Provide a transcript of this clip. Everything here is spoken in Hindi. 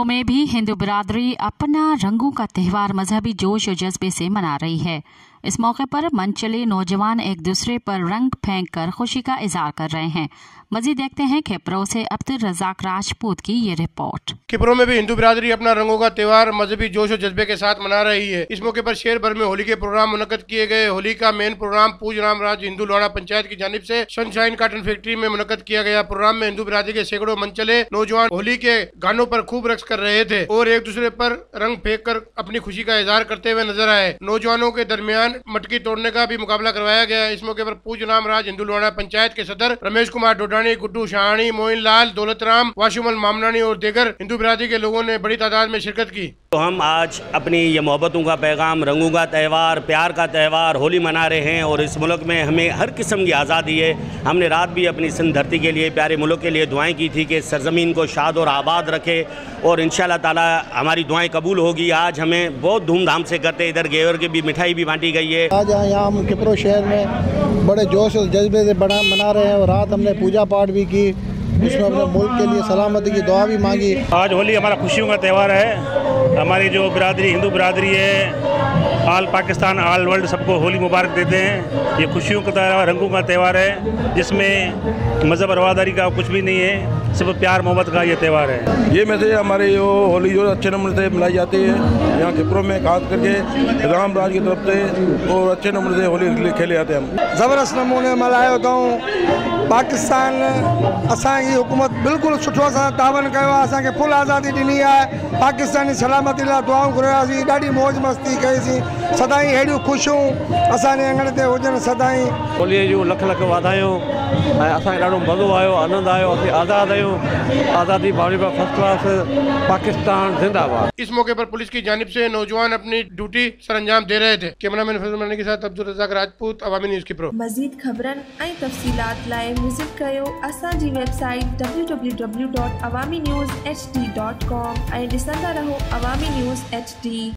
खिपरो में भी हिंदू बिरादरी अपना रंगों का त्यौहार मजहबी जोश और जज्बे से मना रही है। इस मौके पर मनचले नौजवान एक दूसरे पर रंग फेंक कर खुशी का इजहार कर रहे हैं। मजीद देखते हैं खिपरो से अब्दुल रज़ाक राजपूत की ये रिपोर्ट। खिपरो में भी हिंदू बिरादरी अपना रंगों का त्यौहार मजहबी जोश और जज्बे के साथ मना रही है। इस मौके पर शहर भर में होली के प्रोग्राम मुनक्कद किए गए। होली का मेन प्रोग्राम पूज रामराज हिंदू लोहाड़ा पंचायत की जानिब से सनशाइन कॉटन फैक्ट्री में मुनक्कद किया गया। प्रोग्राम में हिंदू बिरादरी के सैकड़ों मनचले नौजवान होली के गानों पर खूब रक्स कर रहे थे और एक दूसरे पर रंग फेंक कर अपनी खुशी का इजहार करते हुए नजर आए। नौजवानों के दरमियान मटकी तोड़ने का भी मुकाबला करवाया गया। इस मौके पर पूज रामराज हिंदू लोहाड़ा पंचायत के सदर रमेश कुमार डोडानी, गुड्डू शाहानी, मोइन लाल, दौलतराम, वाशिमुल मामनानी और दीगर हिंदू बिरादरी के लोगों ने बड़ी तादाद में शिरकत की। तो हम आज अपनी ये मोहब्बतों का पैगाम, रंगों का त्यौहार, प्यार का त्यौहार होली मना रहे हैं और इस मुल्क में हमें हर किस्म की आज़ादी है। हमने रात भी अपनी सिंध धरती के लिए, प्यारे मुल्क के लिए दुआएं की थी कि सरजमीन को शाद और आबाद रखे और इंशाअल्लाह ताला हमारी दुआएं कबूल होगी। आज हमें बहुत धूमधाम से करते, इधर घेवर की भी मिठाई भी बांटी गई है। आज यहाँ हम खिपरो शहर में बड़े जोश और जज्बे से मना रहे हैं और रात हमने पूजा पाठ भी की, उसमें अपने मुल्क के लिए सलामती की दुआ भी मांगी। आज होली हमारा खुशियों का त्यौहार है। हमारी जो बिरादरी, हिंदू बिरादरी है, आल पाकिस्तान, आल वर्ल्ड सबको होली मुबारक देते हैं। ये खुशियों का त्यौहार, रंगों का त्यौहार है जिसमें मज़हब और रवादारी का कुछ भी नहीं है, सिर्फ प्यार मोहब्बत का ये त्यौहार है। ये मैसेज हमारे जो होली जो अच्छे नंबर से मनाई जाती है यहाँ खिपरो में, खास करके रामराज की तरफ से और अच्छे नंबर से होली खेले जाते हैं। हम ज़बरदस्त नमूने मल्हायो अथऊं। पाकिस्तान असांजी हुकूमत बिल्कुलु सुठो सां तावन कयो आहे, असांखे फुल आज़ादी ॾिनी आहे। पाकिस्तानी सलामती लाइ दुआऊं घुरियासीं, ॾाढी मौज मस्ती कईसीं। सदाईं अहिड़ियूं ख़ुशियूं असांजे अंगण ते हुजनि सदाईं। होलीअ जूं लख लख वाधायूं ऐं असांखे ॾाढो मज़ो आयो, आनंद आयो। असीं आज़ाद आहियूं, आज़ादी भावनी पर फर्स्ट क्लास। पाकिस्तान जिंदाबाद। इस मौके पर पुलिस की जानिब से नौजवान अपनी ड्यूटी सरअंजाम दे रहे थे। कैमरामैन फैसल मनी के साथ अब्दुल रज़ाक राजपूत, अवामी न्यूज़ खिपरो। मज़ीद ख़बरनि ऐं तफ़सीलात लाइ विज़िट कयो असांजी वेबसाइट www.awamiNewsHD.com ऐं ॾिसंदा रहो अवामी न्यूज़ HD।